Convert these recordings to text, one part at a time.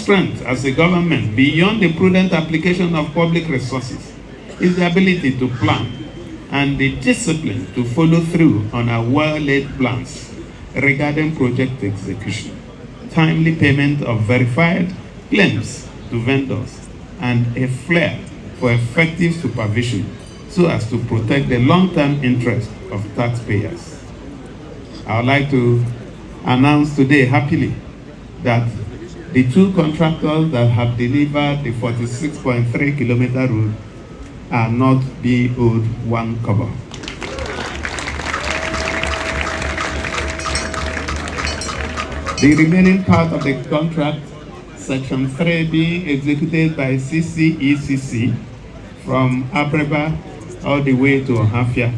strength as a government, beyond the prudent application of public resources, is the ability to plan and the discipline to follow through on our well-laid plans regarding project execution, timely payment of verified claims to vendors, and a flair for effective supervision so as to protect the long-term interest of taxpayers. I would like to announce today happily that the two contractors that have delivered the 46.3 kilometer road are not being owed one kobo. The remaining part of the contract, Section 3, being executed by CCECC from Abreba all the way to Umuahia,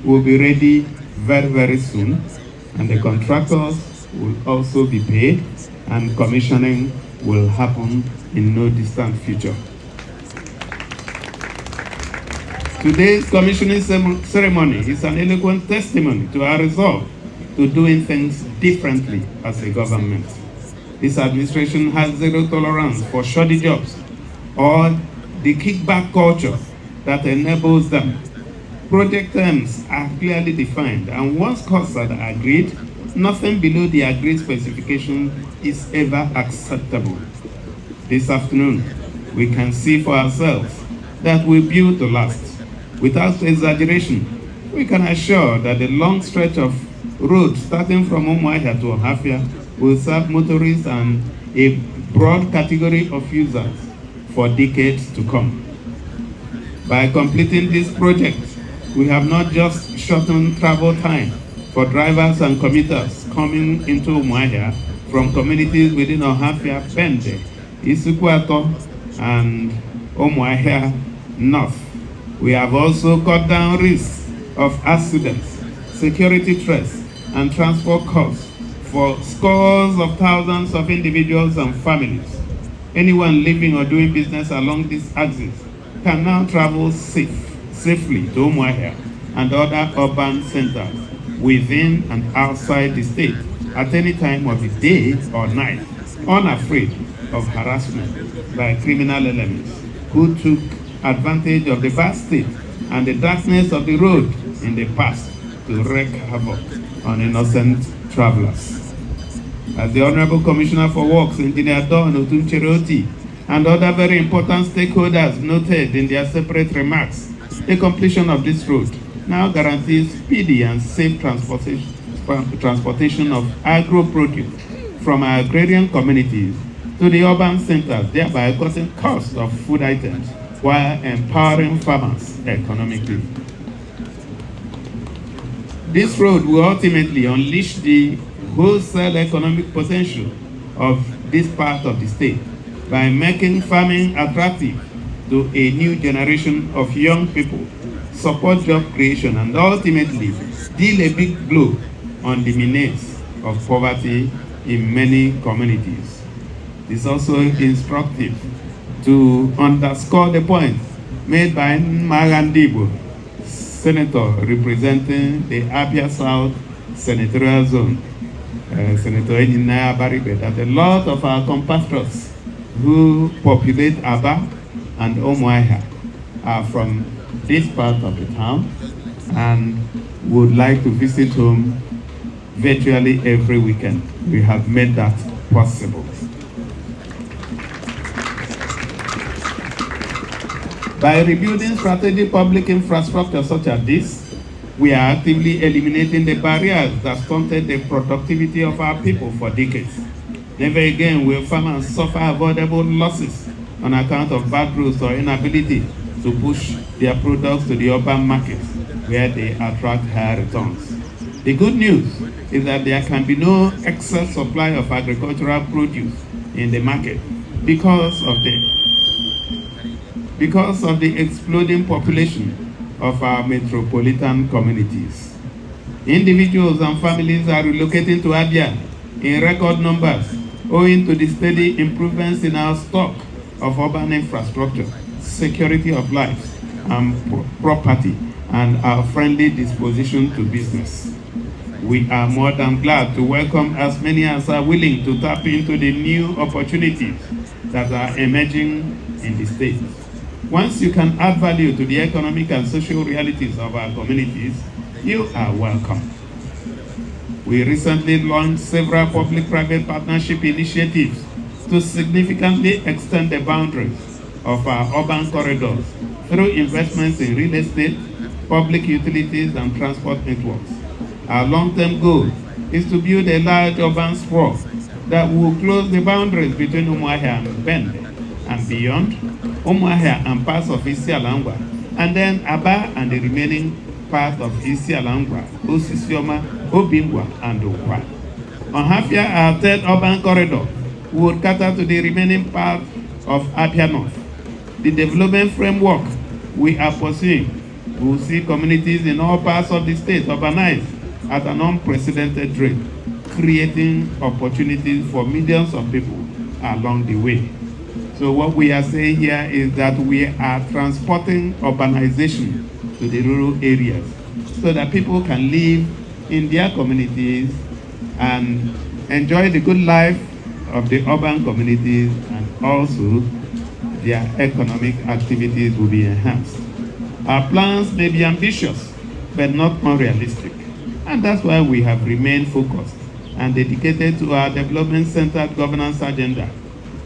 will be ready very, very soon, and the contractors will also be paid, and commissioning will happen in no distant future. Today's commissioning ceremony is an eloquent testimony to our resolve to doing things differently as a government. This administration has zero tolerance for shoddy jobs or the kickback culture that enables them. Project terms are clearly defined, and once costs are agreed, nothing below the agreed specification is ever acceptable. This afternoon, we can see for ourselves that we build to last. Without exaggeration, we can assure that the long stretch of road starting from Umuahia to Umuahia will serve motorists and a broad category of users for decades to come. By completing this project, we have not just shortened travel time for drivers and commuters coming into Umuahia from communities within Umuahia, Pende, Uzuakoli, and Umuahia North. We have also cut down risks of accidents, security threats, and transport costs for scores of thousands of individuals and families. Anyone living or doing business along this axis can now travel safely to Umuahia and other urban centers within and outside the state at any time of the day or night, unafraid of harassment by criminal elements who took advantage of the vast state and the darkness of the road in the past to wreak havoc on innocent travelers. As the Honorable Commissioner for Works, Engineer Don Otuncheroti, and other very important stakeholders noted in their separate remarks, the completion of this road now guarantees speedy and safe transportation of agro-produce from our agrarian communities to the urban centers, thereby cutting costs of food items while empowering farmers economically. This road will ultimately unleash the wholesale economic potential of this part of the state by making farming attractive to a new generation of young people, support job creation, and ultimately deal a big blow on the menace of poverty in many communities. It is also instructive to underscore the point made by Magandibo, Senator representing the Abia South Senatorial Zone, Senator Eninaya Baribe, that a lot of our compatriots who populate Aba and Umuahia are from this part of the town and would like to visit home virtually every weekend. We have made that possible. By rebuilding strategic public infrastructure such as this, we are actively eliminating the barriers that stunted the productivity of our people for decades. Never again will farmers suffer avoidable losses on account of bad roads or inability to push their products to the urban markets where they attract higher returns. The good news is that there can be no excess supply of agricultural produce in the market because of the exploding population of our metropolitan communities. Individuals and families are relocating to Abia in record numbers owing to the steady improvements in our stock of urban infrastructure, security of life and property, and our friendly disposition to business. We are more than glad to welcome as many as are willing to tap into the new opportunities that are emerging in the state. Once you can add value to the economic and social realities of our communities, you are welcome. We recently launched several public-private partnership initiatives to significantly extend the boundaries of our urban corridors through investments in real estate, public utilities, and transport networks. Our long-term goal is to build a large urban sprawl that will close the boundaries between Umuahia and Bende and beyond, Umuahia and parts of Isialangwa, and then Aba and the remaining part of Isialangwa, Osisioma, Obingwa, and Okwa. On Hafia, our third urban corridor would cater to the remaining part of Abia North. The development framework we are pursuing will see communities in all parts of the state urbanized at an unprecedented rate, creating opportunities for millions of people along the way. So what we are saying here is that we are transporting urbanization to the rural areas so that people can live in their communities and enjoy the good life of the urban communities, and also their economic activities will be enhanced. Our plans may be ambitious, but not unrealistic. And that's why we have remained focused and dedicated to our development-centered governance agenda.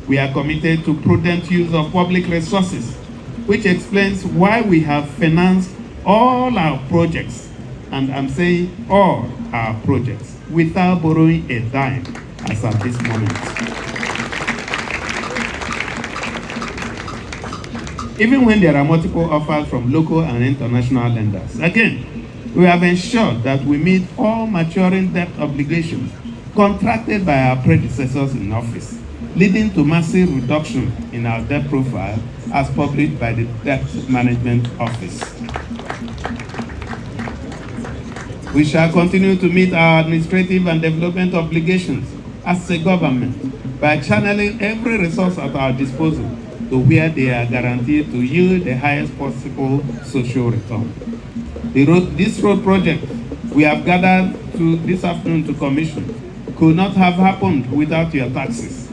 We are committed to prudent use of public resources, which explains why we have financed all our projects, and I'm saying all our projects, without borrowing a dime as at this moment. Even when there are multiple offers from local and international lenders. Again, we have ensured that we meet all maturing debt obligations contracted by our predecessors in office, leading to massive reduction in our debt profile as published by the Debt Management Office. We shall continue to meet our administrative and development obligations as a government by channeling every resource at our disposal to where they are guaranteed to yield the highest possible social return. This road project we have gathered this afternoon to commission could not have happened without your taxes.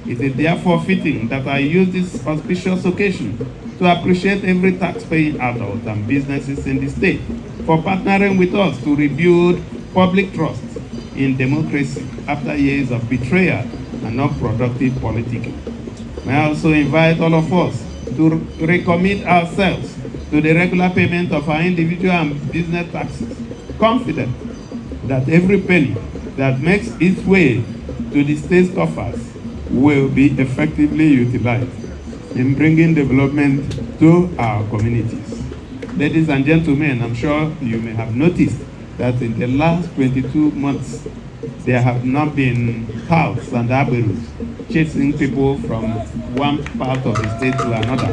It is therefore fitting that I use this auspicious occasion to appreciate every tax-paying adult and businesses in the state for partnering with us to rebuild public trust in democracy after years of betrayal and unproductive politicking. May I also invite all of us to recommit ourselves to the regular payment of our individual and business taxes, confident that every penny that makes its way to the state's coffers will be effectively utilized in bringing development to our communities. Ladies and gentlemen, I'm sure you may have noticed that in the last 22 months, there have not been touts and aberus chasing people from one part of the state to another.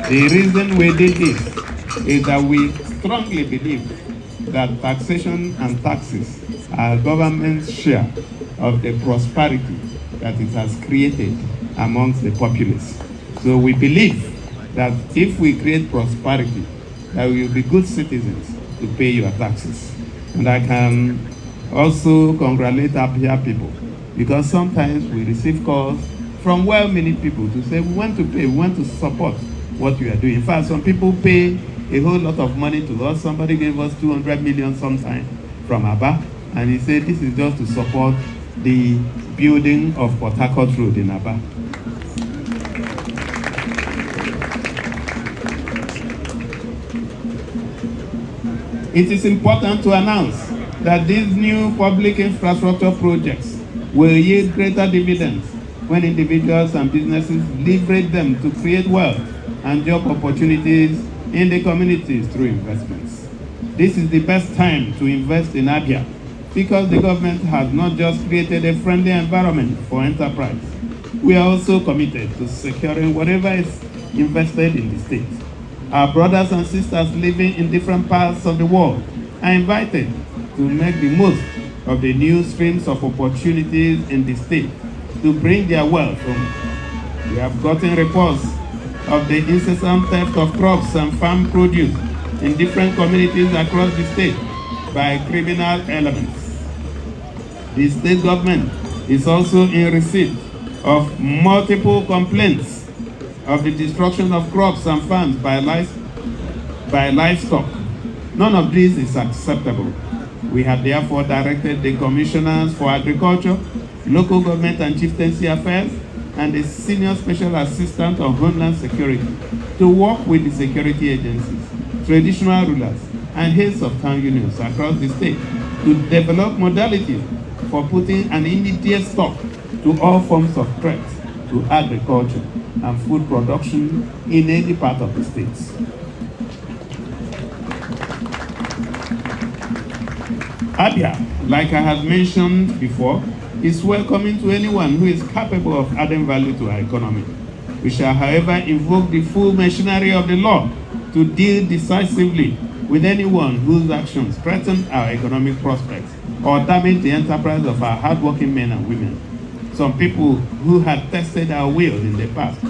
The reason we did this is that we strongly believe that taxation and taxes are government's share of the prosperity that it has created amongst the populace. So we believe that if we create prosperity, that we will be good citizens to pay your taxes. And I can also congratulate Abia people, because sometimes we receive calls from well-meaning people to say, we want to pay, we want to support what you are doing. In fact, some people pay a whole lot of money to us. Somebody gave us 200 million sometime from Aba, and he said this is just to support the building of Port Harcourt Road in Aba. It is important to announce that these new public infrastructure projects will yield greater dividends when individuals and businesses leverage them to create wealth and job opportunities in the communities through investments. This is the best time to invest in Abia because the government has not just created a friendly environment for enterprise. We are also committed to securing whatever is invested in the state. Our brothers and sisters living in different parts of the world are invited to make the most of the new streams of opportunities in the state to bring their wealth home. We have gotten reports of the incessant theft of crops and farm produce in different communities across the state by criminal elements. The state government is also in receipt of multiple complaints of the destruction of crops and farms by livestock. None of this is acceptable. We have therefore directed the commissioners for agriculture, local government and chieftaincy affairs, and the senior special assistant on homeland security to work with the security agencies, traditional rulers, and heads of town unions across the state to develop modalities for putting an immediate stop to all forms of threats to agriculture and food production in any part of the states. Abia, like I have mentioned before, is welcoming to anyone who is capable of adding value to our economy. We shall, however, invoke the full machinery of the law to deal decisively with anyone whose actions threaten our economic prospects or damage the enterprise of our hardworking men and women. Some people who had tested our will in the past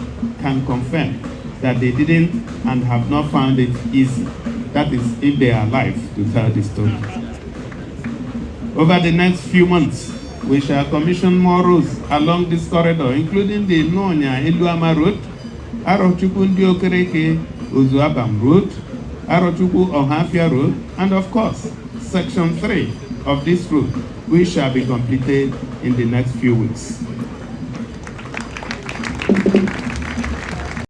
can confirm that they didn't and have not found it easy. That is, if they are alive to tell the story. Over the next few months, we shall commission more roads along this corridor, including the Nonya Eluama Road, Arochukwu Ndi Okereke Uzuakoli Road, Arochukwu Umuahia Road, and of course, Section 3 of this road, which shall be completed in the next few weeks.